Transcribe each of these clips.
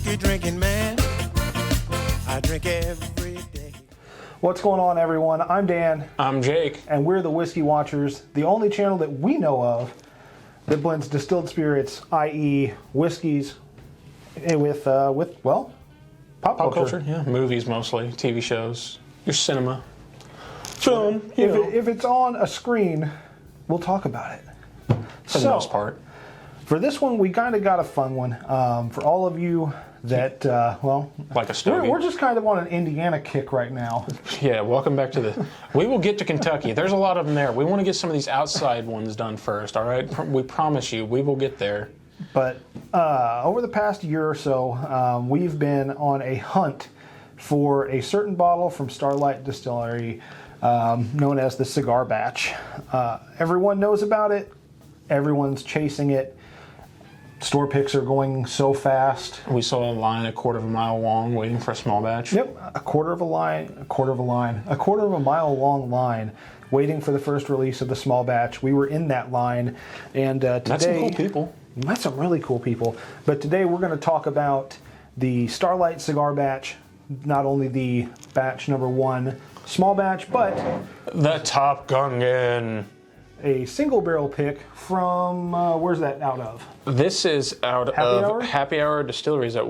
whiskey drinking man. I drink every day. What's going on, everyone? I'm Dan. I'm Jake. And we're the Whiskey Watchers, the only channel that we know of that blends distilled spirits, i.e. whiskeys, with pop culture. Yeah, movies mostly, TV shows, your cinema, film. If it's on a screen, we'll talk about it. For the most part. For this one, we kind of got a fun one. For all of you that, like a stogie. We're just kind of on an Indiana kick right now. Yeah, welcome back to the... We will get to Kentucky. There's a lot of them there. We want to get some of these outside ones done first, all right? We promise you, we will get there. But over the past year or so, we've been on a hunt for a certain bottle from Starlight Distillery known as the Cigar Batch. Everyone knows about it. Everyone's chasing it. Store picks are going so fast. We saw a line a quarter of a mile long waiting for a small batch. Yep, a quarter of a mile long line waiting for the first release of the small batch. We were in that line, and today... That's some cool people. That's some really cool people. But today we're going to talk about the Starlight Cigar Batch, not only the batch number 1 small batch, but... The Top Gungan. A single barrel pick from, where's that out of? This is out of Happy Hour Distilleries at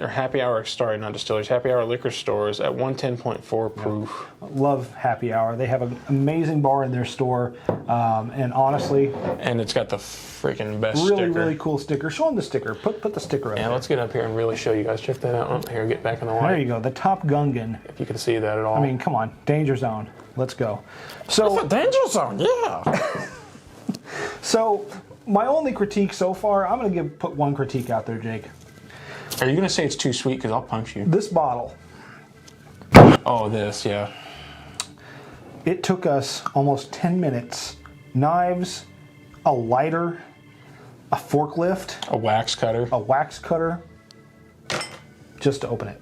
Happy Hour liquor stores at 110.4 proof. Love Happy Hour. They have an amazing bar in their store, and honestly... And it's got the freaking best sticker. sticker. Really cool sticker. Show them the sticker. Put the sticker up. Yeah, let's get up here and really show you guys. Check that out. Oh, here, get back in the light. There you go. The Top Gungan. If you can see that at all. I mean, come on. Danger Zone. Let's go. So, it's a danger zone, yeah. So, my only critique so far, I'm going to put one critique out there, Jake. Are you going to say it's too sweet? Because I'll punch you. This bottle. Oh, this, yeah. It took us almost 10 minutes. Knives, a lighter, a forklift, a wax cutter, just to open it.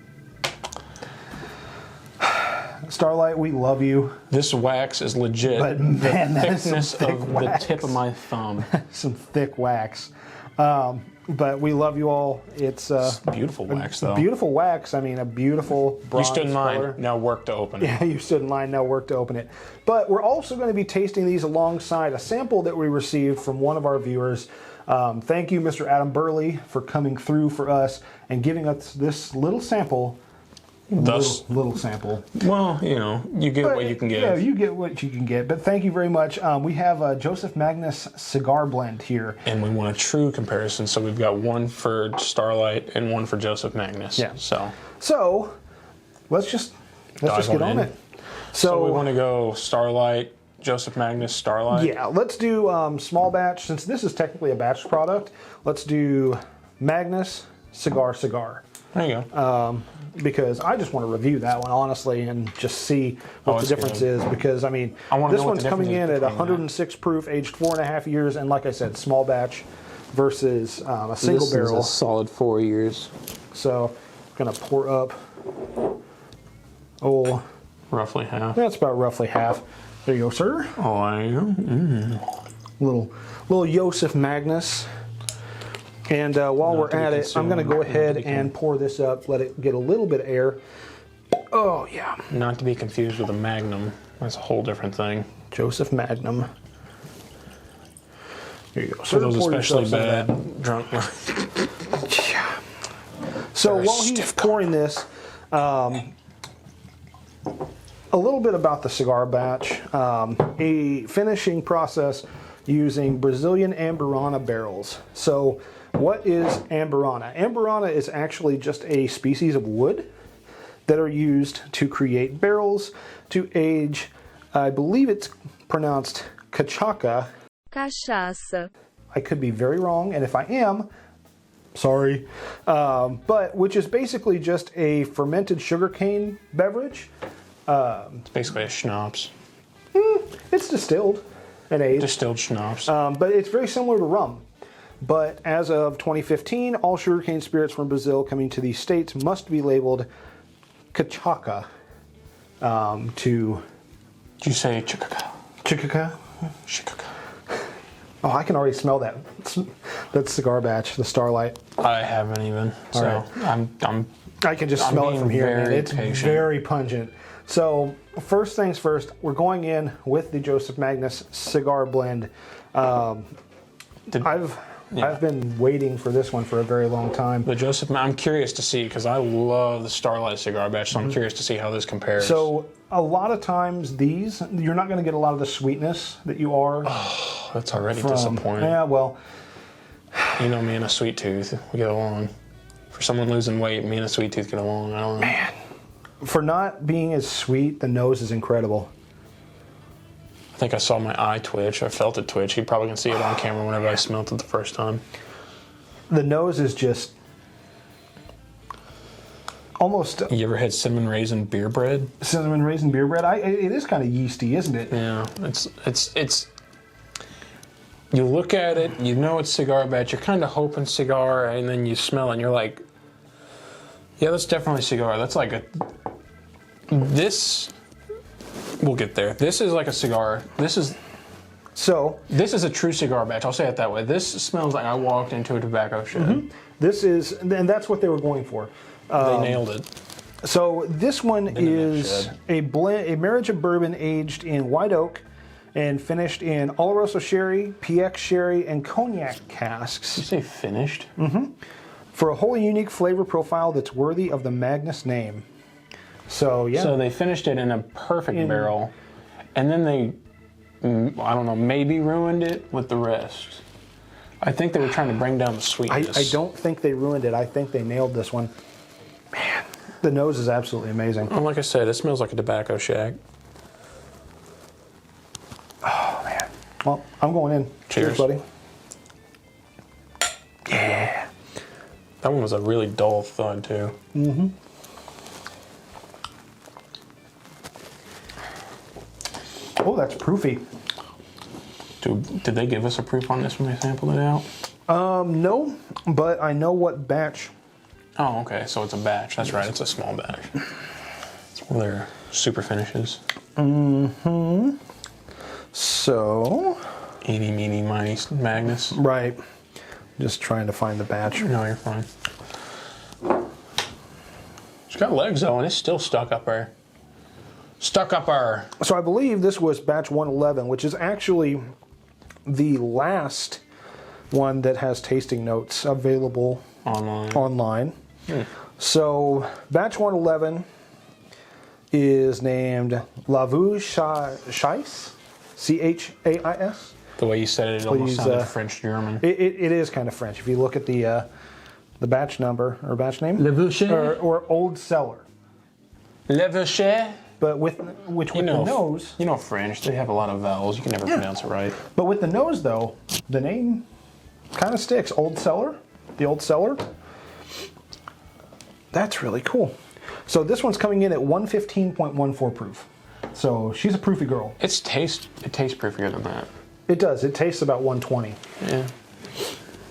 Starlight, we love you. This wax is legit. But man, the that is thickness some thick of wax. the tip of my thumb. Some thick wax. But we love you all. It's beautiful wax, though. Beautiful wax. I mean, a beautiful bronze You stood in line. color. Now work to open it. Yeah, you stood in line. Now work to open it. But we're also going to be tasting these alongside a sample that we received from one of our viewers. Thank you, Mr. Adam Burley, for coming through for us and giving us this little sample. Little sample. Well, you know, you get what you can get. Yeah, you get what you can get. But thank you very much. We have a Joseph Magnus cigar blend here. And we want a true comparison, so we've got one for Starlight and one for Joseph Magnus. Yeah. So let's just get on it. So we want to go Starlight, Joseph Magnus, Starlight? Yeah, let's do small batch. Since this is technically a batch product, let's do Magnus, Cigar. There you go. Because I just want to review that one, honestly, and just see what the difference is. Because, I mean, this one's coming in at 106 proof, aged 4.5 years, and like I said, small batch versus a single barrel. This is a solid 4 years. So, I'm going to pour up, roughly half. That's about roughly half. There you go, sir. Oh, there you go. Little Joseph Magnus. And while we're at it, I'm going to go ahead and pour this up, let it get a little bit of air. Oh, yeah. Not to be confused with a Magnum. That's a whole different thing. Joseph Magnum. There you go. For those especially bad drunk. Yeah. So while he's pouring this, a little bit about the cigar batch. A finishing process using Brazilian Amburana barrels. So what is Amburana? Amburana is actually just a species of wood that are used to create barrels to age, I believe it's pronounced cachaca. Cachaça. I could be very wrong, and if I am, sorry. But which is basically just a fermented sugarcane beverage. It's basically a schnapps. It's distilled and aged. Distilled schnapps. But it's very similar to rum. But as of 2015, all sugarcane spirits from Brazil coming to these states must be labeled cachaca. Did you say chicaca? Chicaca? Chicaca. Oh, I can already smell that. That's Cigar Batch, the Starlight. I haven't even. So right. I'm I can just smell it from here, man. very It's patient. very pungent. So first things first, we're going in with the Joseph Magnus cigar blend. I've been waiting for this one for a very long time. But Joseph, I'm curious to see, because I love the Starlight cigar batch, so I'm curious to see how this compares. So a lot of times these, you're not going to get a lot of the sweetness that you are. Oh, that's already disappointing. Yeah, well, you know me and a sweet tooth, we get along. For someone losing weight, me and a sweet tooth get along. I don't know. Man, for not being as sweet, the nose is incredible. I think I saw my eye twitch. I felt it twitch. You probably can see it on camera whenever I smelled it the first time. The nose is just almost You ever had cinnamon raisin beer bread? cinnamon raisin beer bread. It is kind of yeasty, isn't it? Yeah, it's. You look at it, you know it's cigar batch. You're kind of hoping cigar, and then you smell it, and you're like, "Yeah, that's definitely cigar." That's like this. We'll get there. This is like a cigar. This is a true cigar batch. I'll say it that way. This smells like I walked into a tobacco shed. This is, and that's what they were going for. They nailed it. So this one is a blend, a marriage of bourbon aged in white oak and finished in Oloroso sherry, PX sherry, and cognac casks. You say finished? For a wholly unique flavor profile that's worthy of the Magnus name. So yeah. So they finished it in a perfect barrel, and then they, I don't know, maybe ruined it with the rest. I think they were trying to bring down the sweetness. I don't think they ruined it. I think they nailed this one. Man, the nose is absolutely amazing. Well, like I said, it smells like a tobacco shack. Oh man. Well, I'm going in. Cheers. buddy. Yeah. That one was a really dull thud too. Mm-hmm. Oh, that's proofy. Did they give us a proof on this when they sampled it out? No, but I know what batch. Oh, okay. So it's a batch. That's right. It's a small batch. It's one of their super finishes. Mm-hmm. So. Eeny, meeny, miny Magnus. Right. Just trying to find the batch. No, you're fine. It's got legs though, and it's still stuck up there. Stuck up our. So I believe this was batch 111, which is actually the last one that has tasting notes available online. So batch 111 is named La Vue Chais, Chais. The way you said it, it almost sounded French German. It is kind of French. If you look at the batch number or batch name, Le Voucher or Old Cellar. Le Voucher. But with the nose, you know French, they have a lot of vowels. You can never pronounce it right. But with the nose, though, the name kind of sticks. Old Cellar, the Old Cellar. That's really cool. So this one's coming in at 115.14 proof. So she's a proofy girl. It tastes proofier than that. It does. It tastes about 120. Yeah.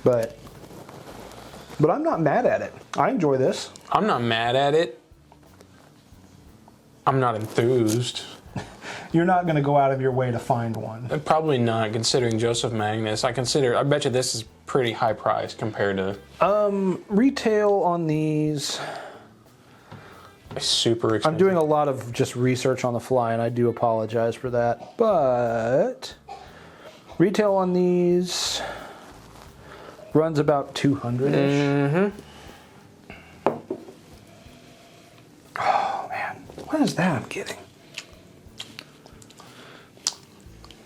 But I'm not mad at it. I enjoy this. I'm not mad at it. I'm not enthused. You're not going to go out of your way to find one. Probably not, considering Joseph Magnus. I bet you this is pretty high priced compared to. Retail on these. Super expensive. I'm doing a lot of just research on the fly, and I do apologize for that. But retail on these runs about 200-ish. Mm-hmm. Oh man, what is that I'm getting?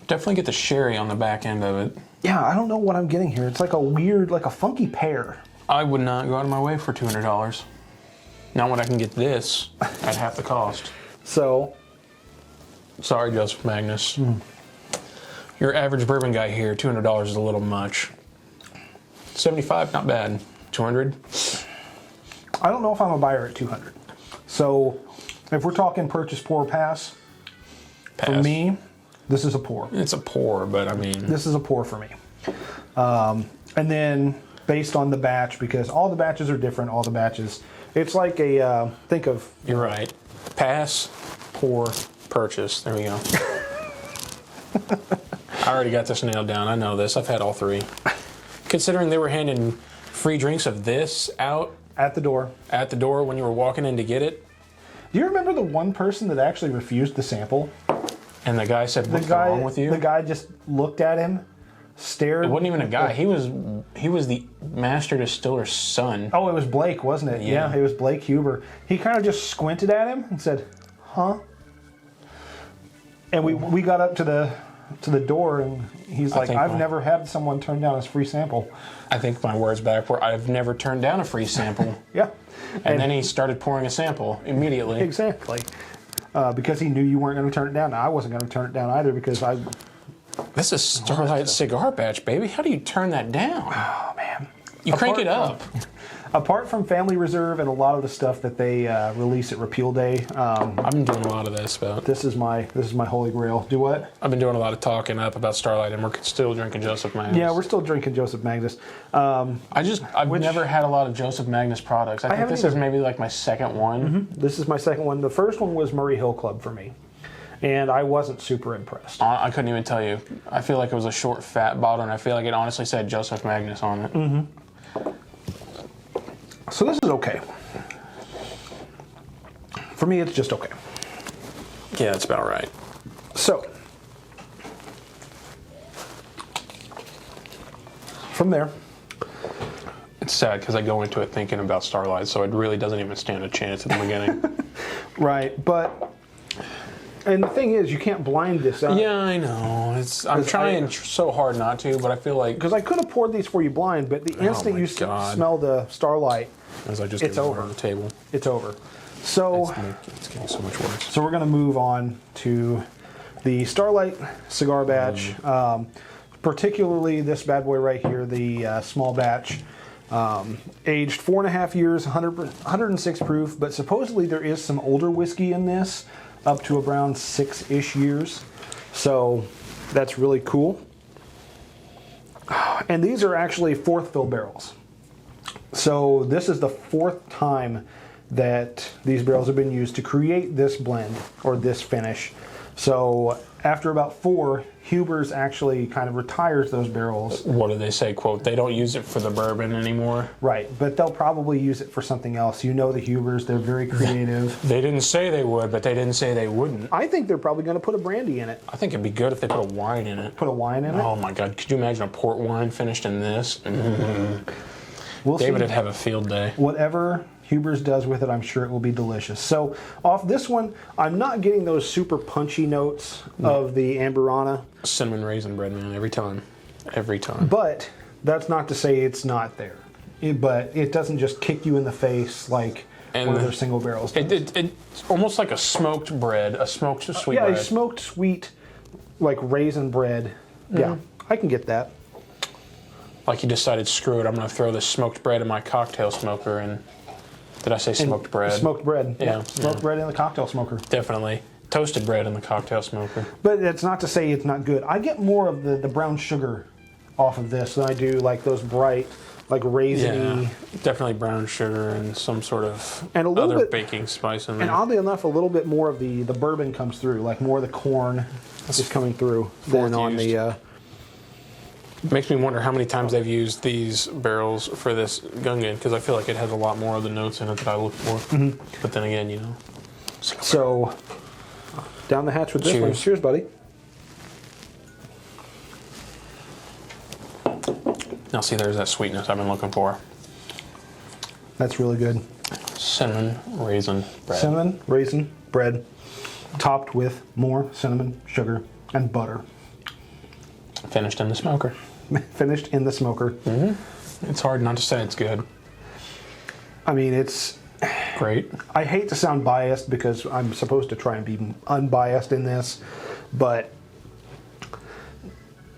Definitely get the sherry on the back end of it. Yeah, I don't know what I'm getting here. It's like a weird, like a funky pear. I would not go out of my way for $200. Not when I can get this at half the cost. So, sorry, Joseph Magnus. Your average bourbon guy here, $200 is a little much. $75, not bad. $200? I don't know if I'm a buyer at 200. So, if we're talking purchase, pour, pass, for me, this is a pour. It's a pour, but I mean... This is a pour for me. And then, based on the batch, because all the batches are different, all the batches... It's like a, think of... You're right. Pass, pour, purchase. There we go. I already got this nailed down. I know this. I've had all three. Considering they were handing free drinks of this out At the door. when you were walking in to get it. Do you remember the one person that actually refused the sample? And the guy said, "What's wrong with you?" The guy just looked at him, stared. It wasn't even a guy. He was the master distiller's son. Oh, it was Blake, wasn't it? Yeah. It was Blake Huber. He kind of just squinted at him and said, "Huh?" And we got up to the door, and he's like, "I've never had someone turn down a free sample." I think my words back were, "I've never turned down a free sample." Yeah. And then he started pouring a sample immediately. Exactly. Because he knew you weren't going to turn it down. I wasn't going to turn it down either because I... This is Starlight cigar batch, baby. How do you turn that down? Oh, man. You crank it up. Apart from Family Reserve and a lot of the stuff that they release at Repeal Day, I've been doing a lot of this, but this is my holy grail. Do what? I've been doing a lot of talking up about Starlight, and we're still drinking Joseph Magnus. Yeah, we're still drinking Joseph Magnus. I've never had a lot of Joseph Magnus products. I think this is maybe like my second one. Mm-hmm. This is my second one. The first one was Murray Hill Club for me, and I wasn't super impressed. I couldn't even tell you. I feel like it was a short, fat bottle, and I feel like it honestly said Joseph Magnus on it. Mm-hmm. So this is okay. For me, it's just okay. Yeah, that's about right. So, from there, It's sad because I go into it thinking about Starlight, so it really doesn't even stand a chance at the beginning. right, but, and the thing is, you can't blind this out. Yeah, I know. I'm trying so hard not to, but I feel like... Because I could have poured these for you blind, but the instant you smell the Starlight, as I just it's over on the table. It's over. So it's getting so much worse. So we're going to move on to the Starlight cigar batch, particularly this bad boy right here, the small batch, aged 4.5 years, 106 proof. But supposedly there is some older whiskey in this, up to around 6-ish years. So that's really cool. And these are actually fourth fill barrels. So this is the fourth time that these barrels have been used to create this blend or this finish. So after about 4, Huber's actually kind of retires those barrels. What do they say? Quote, they don't use it for the bourbon anymore. Right, but they'll probably use it for something else. You know the Hubers, they're very creative. They didn't say they would, but they didn't say they wouldn't. I think they're probably going to put a brandy in it. I think it'd be good if they put a wine in it. Put a wine in it? Oh my God, could you imagine a port wine finished in this? Mm-hmm. We'll David see. would have a field day. Whatever Huber's does with it, I'm sure it will be delicious. So off this one, I'm not getting those super punchy notes of the Amberana. Cinnamon raisin bread, man, every time. Every time. But that's not to say it's not there. But it doesn't just kick you in the face like one of their single barrels does. It's almost like a smoked bread, a smoked sweet bread. Yeah, a smoked sweet, like raisin bread. Yeah, I can get that. Like you decided, screw it, I'm going to throw this smoked bread in my cocktail smoker. And did I say smoked bread? Smoked bread. Yeah. Smoked bread in the cocktail smoker. Definitely. Toasted bread in the cocktail smoker. But it's not to say it's not good. I get more of the brown sugar off of this than I do like those bright, like raisiny. Yeah, definitely brown sugar and some sort of and a little other bit, baking spice in there. And oddly enough, a little bit more of the bourbon comes through, like more of the corn is coming through than on the... Makes me wonder how many times they've used these barrels for this Gungan, because I feel like it has a lot more of the notes in it that I look for. Mm-hmm. But then again, you know. So, down the hatch with this one. Cheers, buddy. Now see, there's that sweetness I've been looking for. That's really good. Cinnamon raisin bread. Cinnamon raisin bread, topped with more cinnamon, sugar, and butter. Finished in the smoker. Finished in the smoker. Mm-hmm. It's hard not to say it's good. I mean, it's... Great. I hate to sound biased because I'm supposed to try and be unbiased in this, but...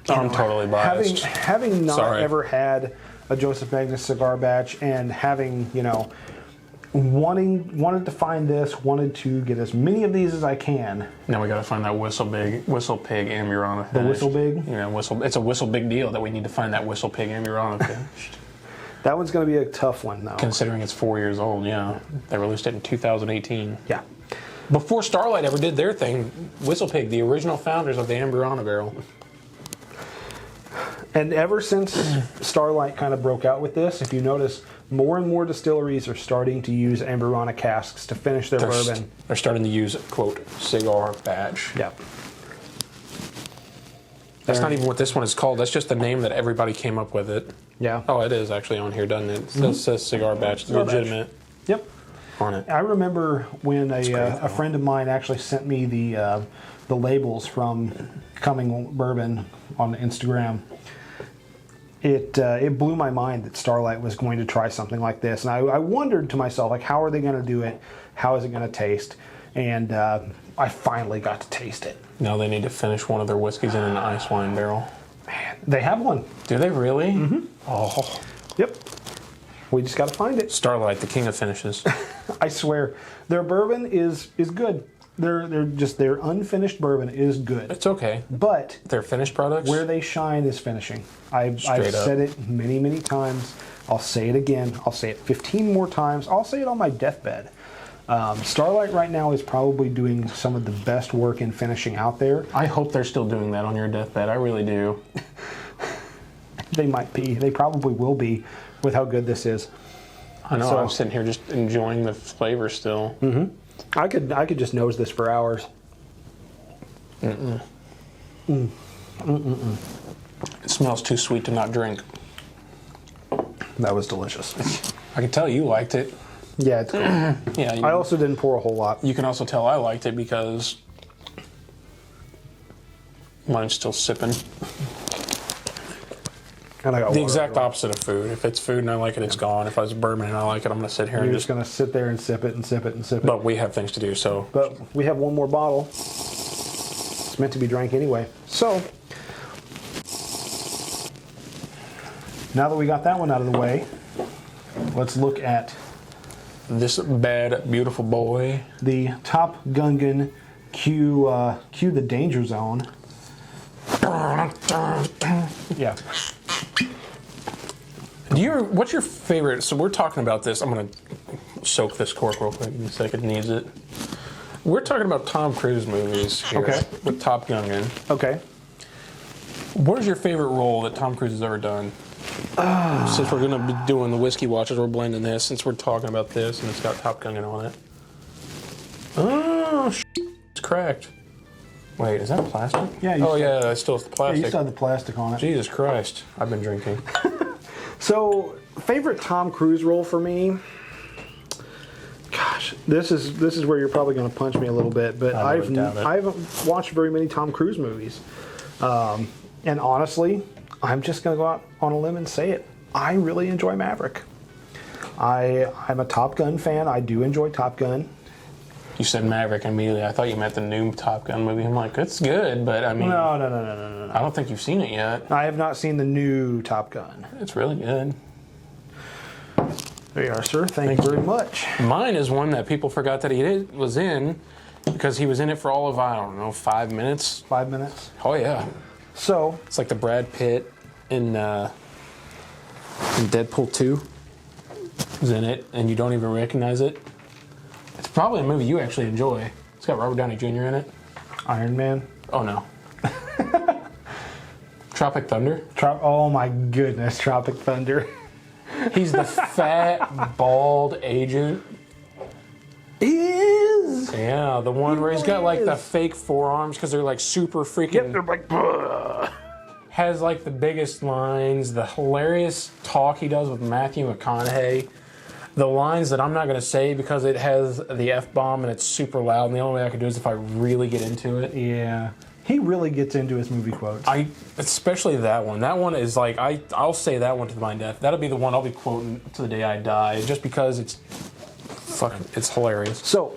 I'm totally biased. Having not ever had a Joseph Magnus cigar batch and having, you know, wanted to find this, wanted to get as many of these as I can. Now we got to find that whistle pig Amburana. The whistle big? Yeah, it's a whistle big deal that we need to find that whistle pig Amburana finished. That one's going to be a tough one, though. Considering it's 4 years old, yeah. They released it in 2018. Yeah. Before Starlight ever did their thing, Whistle Pig, the original founders of the Amburana barrel. And ever since Starlight kind of broke out with this, if you notice, more and more distilleries are starting to use Amburana casks to finish their bourbon. They're starting to use, quote, cigar batch. Yep. That's not even what this one is called. That's just the name that everybody came up with it. Yeah. Oh, it is actually on here, doesn't it? It says cigar batch. It's legitimate. Yep. On it. I remember when a friend of mine actually sent me the labels from Coming Bourbon on Instagram. It blew my mind that Starlight was going to try something like this, and I wondered to myself, like, how are they going to do it? How is it going to taste? And I finally got to taste it. Now they need to finish one of their whiskeys in an ice wine barrel. Man, they have one. Do they really? Mm-hmm. Oh. Yep. We just got to find it. Starlight, the king of finishes. I swear, their bourbon is good. Their unfinished bourbon is good. It's okay. But their finished products, where they shine is finishing. I've said it many, many times. I'll say it again. I'll say it 15 more times. I'll say it on my deathbed. Starlight right now is probably doing some of the best work in finishing out there. I hope they're still doing that on your deathbed. I really do. They might be. They probably will be with how good this is. I know. I'm sitting here just enjoying the flavor still. Mm-hmm. I could just nose this for hours. Mm-mm. Mm. Mm-mm-mm. It smells too sweet to not drink. That was delicious. I can tell you liked it. Yeah, it's good. Yeah. I also didn't pour a whole lot. You can also tell I liked it because mine's still sipping. And I got the exact opposite of food. If it's food and I like it, it's gone. If I was bourbon and I like it, I'm going to sit here You're and just going to sit there and sip it and sip it and sip it. But we have things to do, so. But we have one more bottle. It's meant to be drank anyway. So, now that we got that one out of the way, let's look at this bad, beautiful boy. The Top Gungan Q the Danger Zone. Yeah. What's your favorite? So we're talking about this. I'm gonna soak this cork real quick in a second. Needs it. We're talking about Tom Cruise movies here. Okay. With Top Gungan. Okay. What is your favorite role that Tom Cruise has ever done? Since we're gonna be doing the whiskey watches, we're blending this. Since we're talking about this, and it's got Top Gungan on it. Oh, it's cracked. Wait, is that plastic? Yeah. Yeah, it's still plastic. Yeah, you still have the plastic on it. Jesus Christ, I've been drinking. So, favorite Tom Cruise role for me? Gosh, this is where you're probably going to punch me a little bit, but I haven't watched very many Tom Cruise movies, and honestly, I'm just going to go out on a limb and say it. I really enjoy Maverick. I'm a Top Gun fan. I do enjoy Top Gun. You said Maverick immediately. I thought you meant the new Top Gun movie. I'm like, it's good, but I mean... No. I don't think you've seen it yet. I have not seen the new Top Gun. It's really good. There you are, sir. Thank you very much. Mine is one that people forgot that he was in because he was in it for all of, I don't know, 5 minutes. 5 minutes? Oh, yeah. So... It's like the Brad Pitt in Deadpool 2 is in it, and you don't even recognize it. It's probably a movie you actually enjoy. It's got Robert Downey Jr. in it. Iron Man? Oh, no. Tropic Thunder? Oh my goodness, Tropic Thunder. He's the fat, bald agent. He is! Yeah, the one where he's got like the fake forearms because they're like super freaking... Yep, they're like... Bleh. Has like the biggest lines, the hilarious talk he does with Matthew McConaughey. The lines that I'm not going to say because it has the F-bomb and it's super loud, and the only way I could do is if I really get into it. Yeah. He really gets into his movie quotes. Especially that one. That one is like, I'll say that one to my death. That'll be the one I'll be quoting to the day I die, just because it's hilarious. So,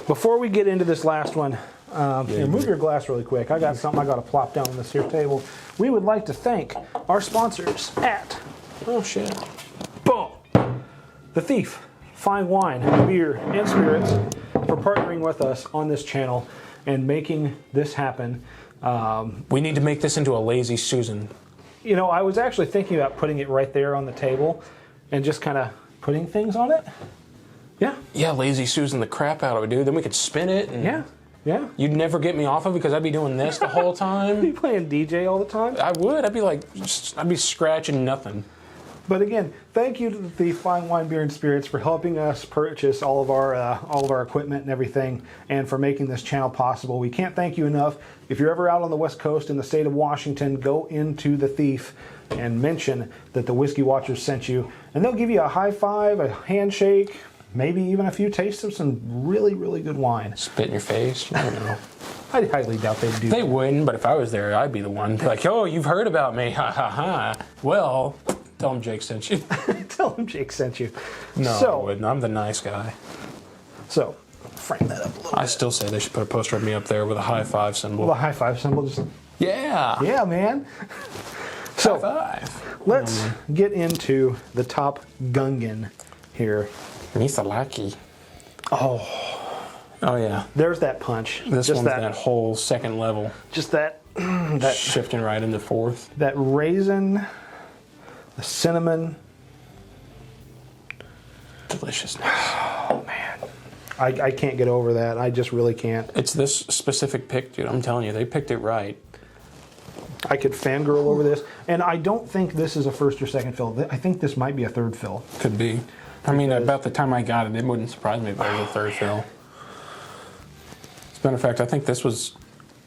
before we get into this last one, move your glass really quick. I got something I got to plop down on this here table. We would like to thank our sponsors at... Oh, shit. Boom! The Thief, Fine Wine, Beer, and Spirits for partnering with us on this channel and making this happen. We need to make this into a Lazy Susan. You know, I was actually thinking about putting it right there on the table and just kind of putting things on it. Yeah. Yeah, Lazy Susan the crap out of it, dude. Then we could spin it. And yeah. Yeah. You'd never get me off of it because I'd be doing this the whole You time. playing DJ all the time? I would. I'd be like, I'd be scratching nothing. But again, thank you to the Fine Wine, Beer, and Spirits for helping us purchase all of our equipment and everything, and for making this channel possible. We can't thank you enough. If you're ever out on the West Coast in the state of Washington, go into the Thief and mention that the Whiskey Watchers sent you, and they'll give you a high five, a handshake, maybe even a few tastes of some really, really good wine. Spit in your face. I don't know. I highly doubt they'd do They that. wouldn't, but if I was there, I'd be the one. Like, oh, you've heard about me. Ha ha ha. Well, tell them Jake sent you. Tell them Jake sent you. No, I wouldn't. I'm the nice guy. So, frame that up a little I bit. still say they should put a poster of me up there with a high five symbol. The high five symbol, just Yeah. man. So, High five. let's get into the top Gungan here. Misalaki. Oh yeah. There's that punch. This just one's that whole second level. just that that Shifting right into fourth. that raisin, the cinnamon. Deliciousness. Oh man, I can't get over that. I just really can't. It's this specific pick, dude. I'm telling you, they picked it right. I could fangirl over this, and I don't think this is a first or second fill. I think this might be a third fill. Could be. I mean, about the time I got it, it wouldn't surprise me if it was a third fill. As a matter of fact, I think this was.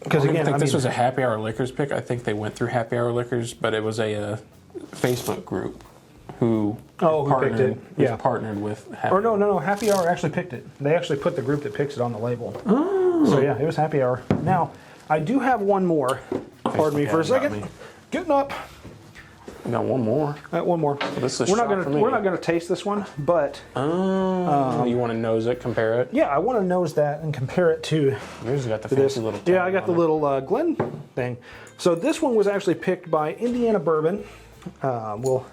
Because I again, think I this mean, was a Happy Hour Liquors pick. I think they went through Happy Hour Liquors, but it was a Facebook group who who picked it. Yeah. partnered with Happy or no, Happy Hour actually picked it. They actually put the group that picks it on the label. Oh. So yeah, it was Happy Hour. Now, I do have one more. Pardon me for a Facebook got second. me. Getting up. We got one more. One more. This is a we're not shock for gonna me. we're not gonna taste this one, but You want to nose it, compare it? yeah, I want to nose that and compare it to Yours got the this. fancy little. Yeah, I tag got the on it. little Glen thing. So this one was actually picked by Indiana Bourbon. We'll go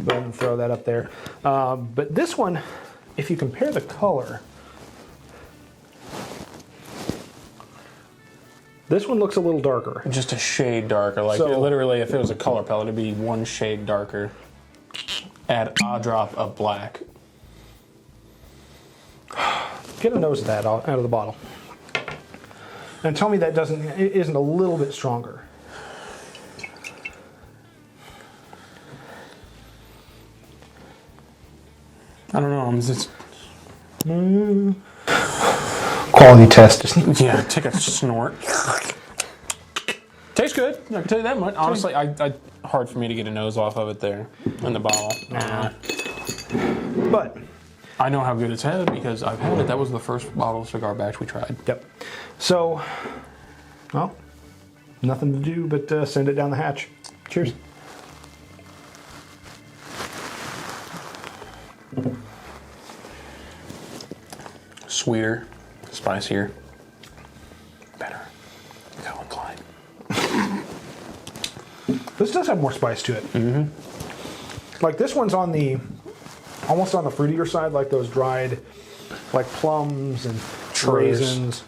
ahead and throw that up there. But this one, if you compare the color, this one looks a little darker. Just a shade darker. Like So- literally, if it was a color palette, it'd be one shade darker. Add a drop of black. Get a nose of that out of the bottle, and tell me that isn't a little bit stronger. I don't know. I'm just Quality test. yeah. Take a snort. Tastes good. I can tell you that much. Honestly, I hard for me to get a nose off of it there in the bottle. But I know how good it's had because I've had it. That was the first bottle of cigar batch we tried. yep. So, well, nothing to do but send it down the hatch. Cheers. Sweeter, spicier, better. Calvin Klein. This does have more spice to it. Mm-hmm. Like this one's almost on the fruitier side, like those dried, like plums and Cherries. raisins.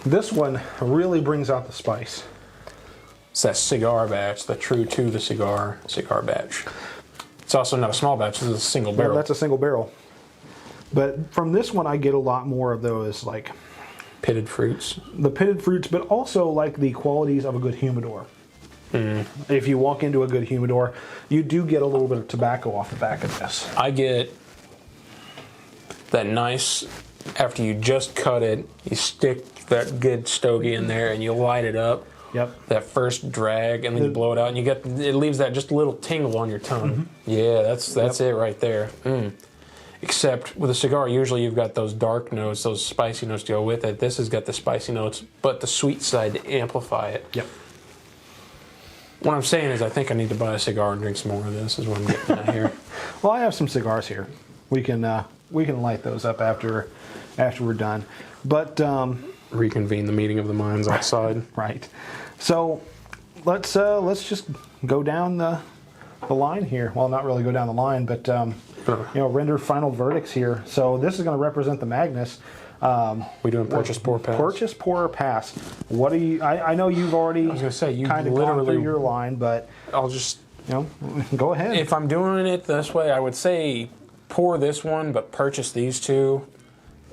This one really brings out the spice. It's that cigar batch, the true to the cigar batch. It's also not a small batch. This is a single Yeah, barrel. that's a single barrel. But from this one, I get a lot more of those, like Pitted fruits. the pitted fruits, but also like the qualities of a good humidor. If you walk into a good humidor, you do get a little bit of tobacco off the back of this. I get that nice, after you just cut it, you stick that good stogie in there and you light it up. Yep. That first drag, and then you blow it out, and it leaves that just little tingle on your tongue. Yeah, that's it right there. Except with a cigar, usually you've got those dark notes, those spicy notes to go with it. This has got the spicy notes, but the sweet side to amplify it. Yep. What I'm saying is, I think I need to buy a cigar and drink some more of this. Is what I'm getting at here. Well, I have some cigars here. We can light those up after we're done. But Reconvene the meeting of the minds outside. right. So let's just go down the line here. Well, not really go down the line, but render final verdicts here. So this is going to represent the Magnus. We doing purchase, pour, pass? Purchase, pour, or pass. What do you? I know you've already. I was gonna say, you kind of gone literally- through your line, but I'll just. go ahead. If I'm doing it this way, I would say pour this one, but purchase these two.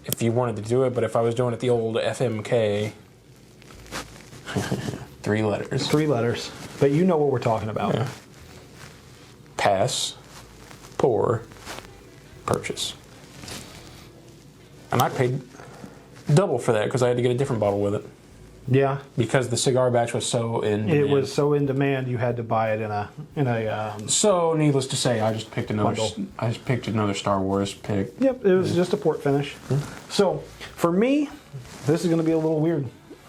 if you wanted to do it, but if I was doing it the old FMK, 3 letters. 3 letters. But you know what we're talking about. Yeah. Pass, pour, purchase. And I paid double for that because I had to get a different bottle with it. Yeah. Because the cigar batch was so in demand. It was so in demand you had to buy it in a So needless to say, I just picked another bundle. Star Wars pick. Yep, it was just a port finish. So for me, this is going to be a little weird.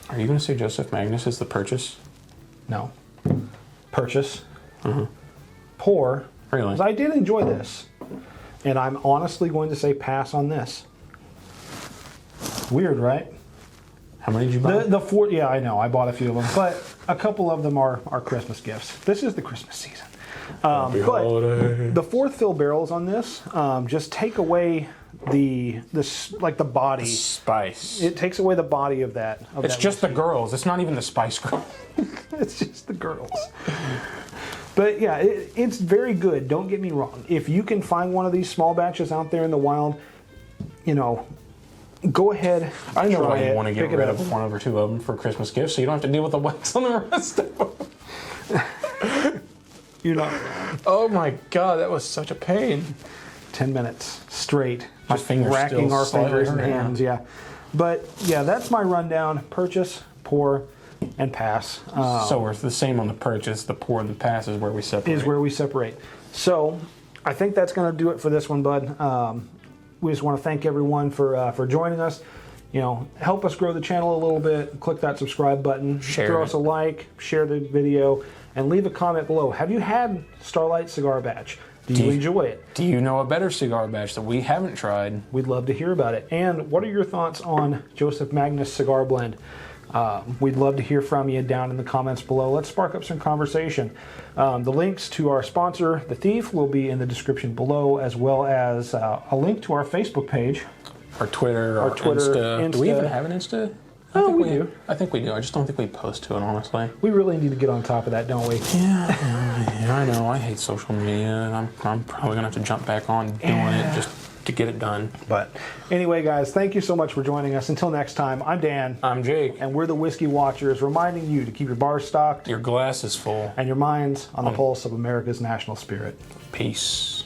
Are you going to say Joseph Magnus is the purchase? No. Purchase. Pour. Really? 'Cause I did enjoy this. And I'm honestly going to say pass on this. Weird, right? How many did you buy? The 4, yeah, I know. I bought a few of them. But a couple of them are Christmas gifts. This is the Christmas season. But the 4th fill barrels on this just take away the body. The spice. It takes away the body of that. It's just the girls. It's not even the Spice Girl. It's just the girls. But yeah, it's very good. Don't get me wrong. If you can find one of these small batches out there in the wild, go ahead. I know I want to get rid of 1 or 2 of them for Christmas gifts, so you don't have to deal with the wax on the rest of them. You're not. Oh my God, that was such a pain. 10 minutes straight. My just fingers racking still our fingers and slightly hurt, hands. Yeah. But yeah, that's my rundown. Purchase, pour, and pass. So we're the same on the purchase. The pour and the pass is where we separate. So I think that's going to do it for this one, bud. We just want to thank everyone for joining us. Help us grow the channel a little bit. Click that subscribe button. Throw us a like. Share the video. And leave a comment below. Have you had Starlight Cigar Batch? Do you enjoy it? Do you know a better cigar batch that we haven't tried? We'd love to hear about it. And what are your thoughts on Joseph Magnus Cigar Blend? We'd love to hear from you down in the comments below. Let's spark up some conversation. The links to our sponsor, The Thief, will be in the description below, as well as a link to our Facebook page. Our Twitter, our Insta. Do we even have an Insta? Oh, we do. I think we do. I just don't think we post to it, honestly. We really need to get on top of that, don't we? Yeah, I know. I hate social media, and I'm probably going to have to jump back on doing it just to get it done. But anyway, guys, thank you so much for joining us. Until next time, I'm Dan. I'm Jake. And we're the Whiskey Watchers, reminding you to keep your bars stocked. Your glass is full. And your minds on the pulse of America's national spirit. Peace.